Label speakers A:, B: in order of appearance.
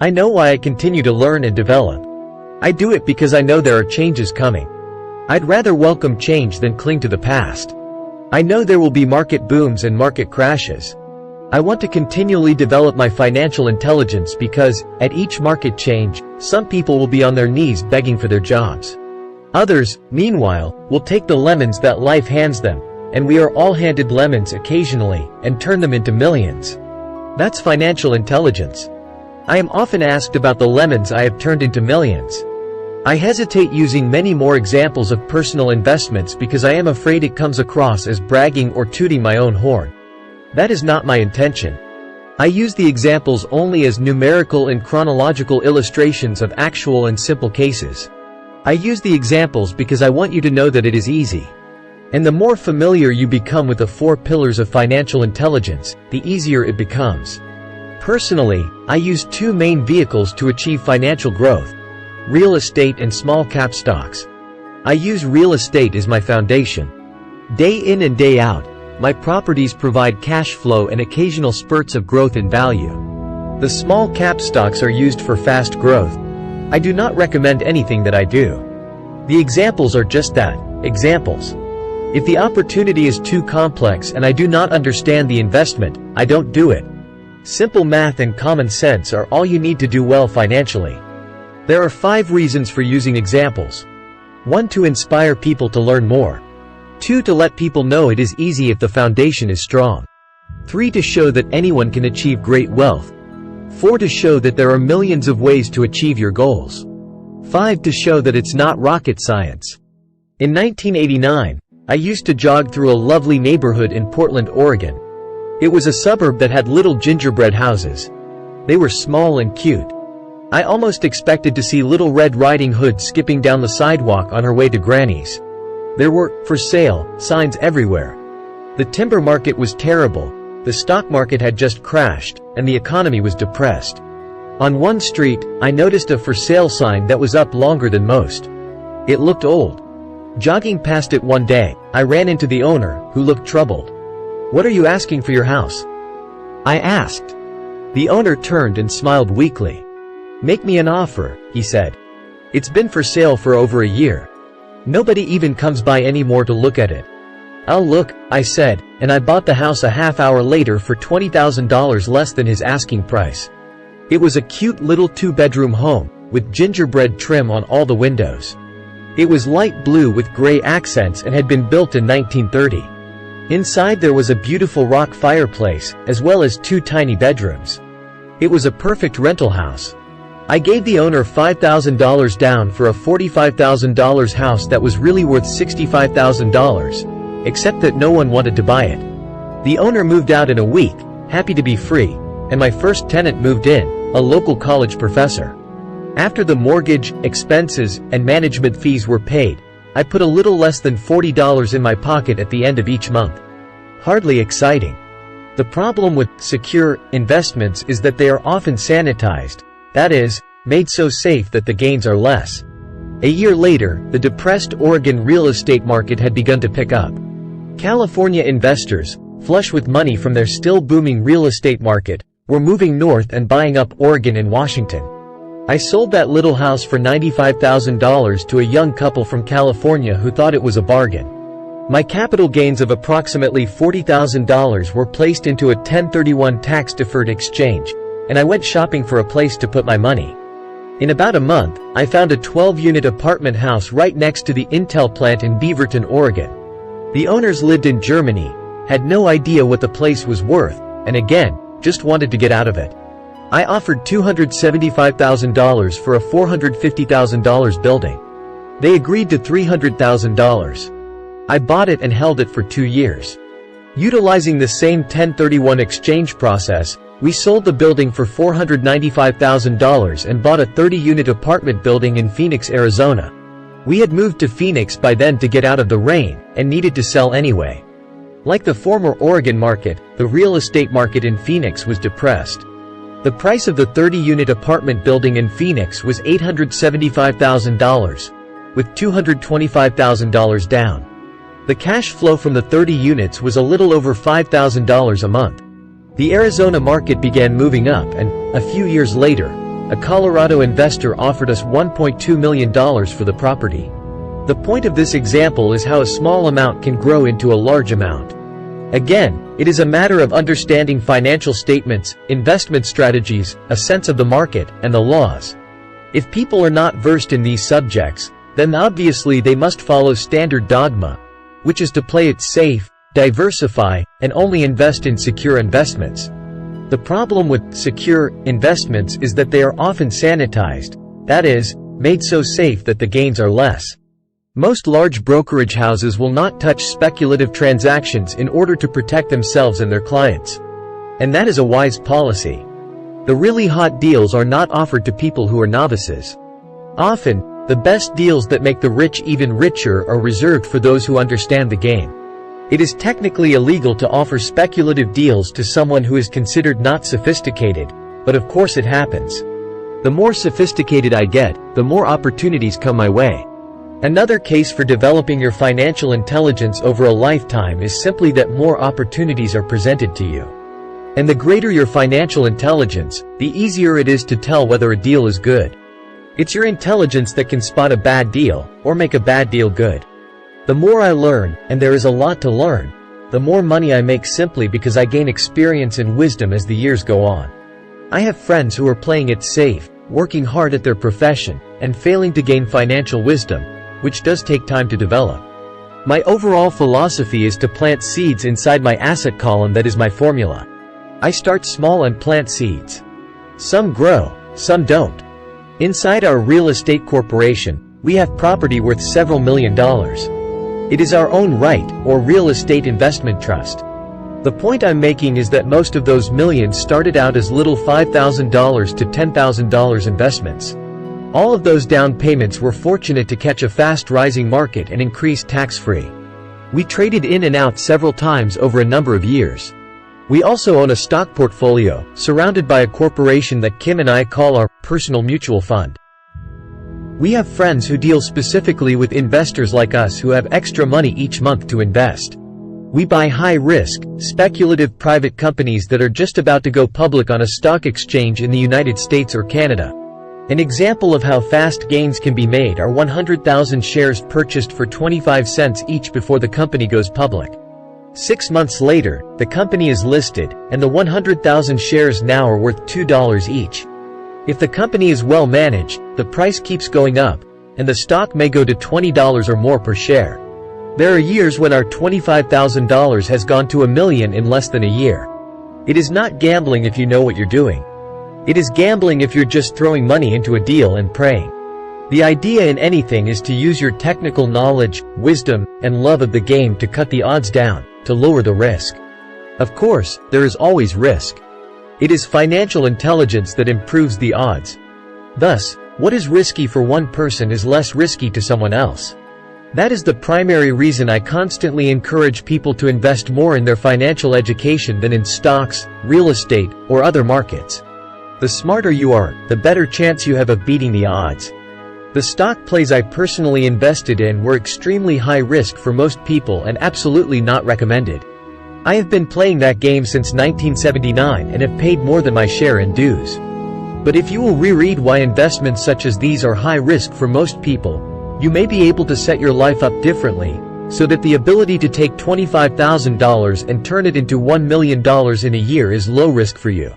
A: I know why I continue to learn and develop. I do it because I know there are changes coming. I'd rather welcome change than cling to the past. I know there will be market booms and market crashes. I want to continually develop my financial intelligence because, at each market change, some people will be on their knees begging for their jobs. Others, meanwhile, will take the lemons that life hands them, and we are all handed lemons occasionally, and turn them into millions. That's financial intelligence. I am often asked about the lemons I have turned into millions. I hesitate using many more examples of personal investments because I am afraid it comes across as bragging or tooting my own horn. That is not my intention. I use the examples only as numerical and chronological illustrations of actual and simple cases. I use the examples because I want you to know that it is easy. And the more familiar you become with the 4 pillars of financial intelligence, the easier it becomes. Personally, I use 2 main vehicles to achieve financial growth: real estate and small cap stocks. I use real estate as my foundation. Day in and day out, my properties provide cash flow and occasional spurts of growth in value. The small cap stocks are used for fast growth. I do not recommend anything that I do. The examples are just that, examples. If the opportunity is too complex and I do not understand the investment, I don't do it. Simple math and common sense are all you need to do well financially. There are 5 reasons for using examples. 1. To inspire people to learn more. 2. To let people know it is easy if the foundation is strong. 3. To show that anyone can achieve great wealth. 4. To show that there are millions of ways to achieve your goals. 5. To show that it's not rocket science. In 1989, I used to jog through a lovely neighborhood in Portland, Oregon. It was a suburb that had little gingerbread houses. They were small and cute. I almost expected to see Little Red Riding Hood skipping down the sidewalk on her way to Granny's. There were "for sale" signs everywhere. The timber market was terrible, the stock market had just crashed, and the economy was depressed. On one street, I noticed a "for sale" sign that was up longer than most. It looked old. Jogging past it one day, I ran into the owner, who looked troubled. "What are you asking for your house?" I asked. The owner turned and smiled weakly. "Make me an offer," he said. "It's been for sale for over a year. Nobody even comes by anymore to look at it." "I'll look," I said, and I bought the house a half hour later for $20,000 less than his asking price. It was a cute little 2-bedroom home, with gingerbread trim on all the windows. It was light blue with gray accents and had been built in 1930. Inside there was a beautiful rock fireplace, as well as 2 tiny bedrooms. It was a perfect rental house. I gave the owner $5,000 down for a $45,000 house that was really worth $65,000, except that no one wanted to buy it. The owner moved out in a week, happy to be free, and my first tenant moved in, a local college professor. After the mortgage, expenses, and management fees were paid, I put a little less than $40 in my pocket at the end of each month. Hardly exciting. The problem with secure investments is that they are often sanitized, that is, made so safe that the gains are less. A year later, the depressed Oregon real estate market had begun to pick up. California investors, flush with money from their still booming real estate market, were moving north and buying up Oregon and Washington. I sold that little house for $95,000 to a young couple from California who thought it was a bargain. My capital gains of approximately $40,000 were placed into a 1031 tax-deferred exchange, and I went shopping for a place to put my money. In about a month, I found a 12-unit apartment house right next to the Intel plant in Beaverton, Oregon. The owners lived in Germany, had no idea what the place was worth, and again, just wanted to get out of it. I offered $275,000 for a $450,000 building. They agreed to $300,000. I bought it and held it for 2 years. Utilizing the same 1031 exchange process, we sold the building for $495,000 and bought a 30-unit apartment building in Phoenix, Arizona. We had moved to Phoenix by then to get out of the rain, and needed to sell anyway. Like the former Oregon market, the real estate market in Phoenix was depressed. The price of the 30-unit apartment building in Phoenix was $875,000, with $225,000 down. The cash flow from the 30 units was a little over $5,000 a month. The Arizona market began moving up and, a few years later, a Colorado investor offered us $1.2 million for the property. The point of this example is how a small amount can grow into a large amount. Again, it is a matter of understanding financial statements, investment strategies, a sense of the market, and the laws. If people are not versed in these subjects, then obviously they must follow standard dogma, which is to play it safe, diversify, and only invest in secure investments. The problem with secure investments is that they are often sanitized, that is, made so safe that the gains are less. Most large brokerage houses will not touch speculative transactions in order to protect themselves and their clients. And that is a wise policy. The really hot deals are not offered to people who are novices. Often, the best deals that make the rich even richer are reserved for those who understand the game. It is technically illegal to offer speculative deals to someone who is considered not sophisticated, but of course it happens. The more sophisticated I get, the more opportunities come my way. Another case for developing your financial intelligence over a lifetime is simply that more opportunities are presented to you. And the greater your financial intelligence, the easier it is to tell whether a deal is good. It's your intelligence that can spot a bad deal, or make a bad deal good. The more I learn, and there is a lot to learn, the more money I make simply because I gain experience and wisdom as the years go on. I have friends who are playing it safe, working hard at their profession, and failing to gain financial wisdom, which does take time to develop. My overall philosophy is to plant seeds inside my asset column. That is my formula. I start small and plant seeds. Some grow, some don't. Inside our real estate corporation, we have property worth several $1 million. It is our own right, or real estate investment trust. The point I'm making is that most of those millions started out as little $5,000 to $10,000 investments. All of those down payments were fortunate to catch a fast rising market and increase tax-free. We traded in and out several times over a number of years. We also own a stock portfolio, surrounded by a corporation that Kim and I call our personal mutual fund. We have friends who deal specifically with investors like us who have extra money each month to invest. We buy high-risk, speculative private companies that are just about to go public on a stock exchange in the United States or Canada. An example of how fast gains can be made are 100,000 shares purchased for 25 cents each before the company goes public. 6 months later, the company is listed, and the 100,000 shares now are worth $2 each. If the company is well managed, the price keeps going up, and the stock may go to $20 or more per share. There are years when our $25,000 has gone to $1 million in less than a year. It is not gambling if you know what you're doing. It is gambling if you're just throwing money into a deal and praying. The idea in anything is to use your technical knowledge, wisdom, and love of the game to cut the odds down, to lower the risk. Of course, there is always risk. It is financial intelligence that improves the odds. Thus, what is risky for one person is less risky to someone else. That is the primary reason I constantly encourage people to invest more in their financial education than in stocks, real estate, or other markets. The smarter you are, the better chance you have of beating the odds. The stock plays I personally invested in were extremely high risk for most people and absolutely not recommended. I have been playing that game since 1979 and have paid more than my share in dues. But if you will reread why investments such as these are high risk for most people, you may be able to set your life up differently, so that the ability to take $25,000 and turn it into $1 million in a year is low risk for you.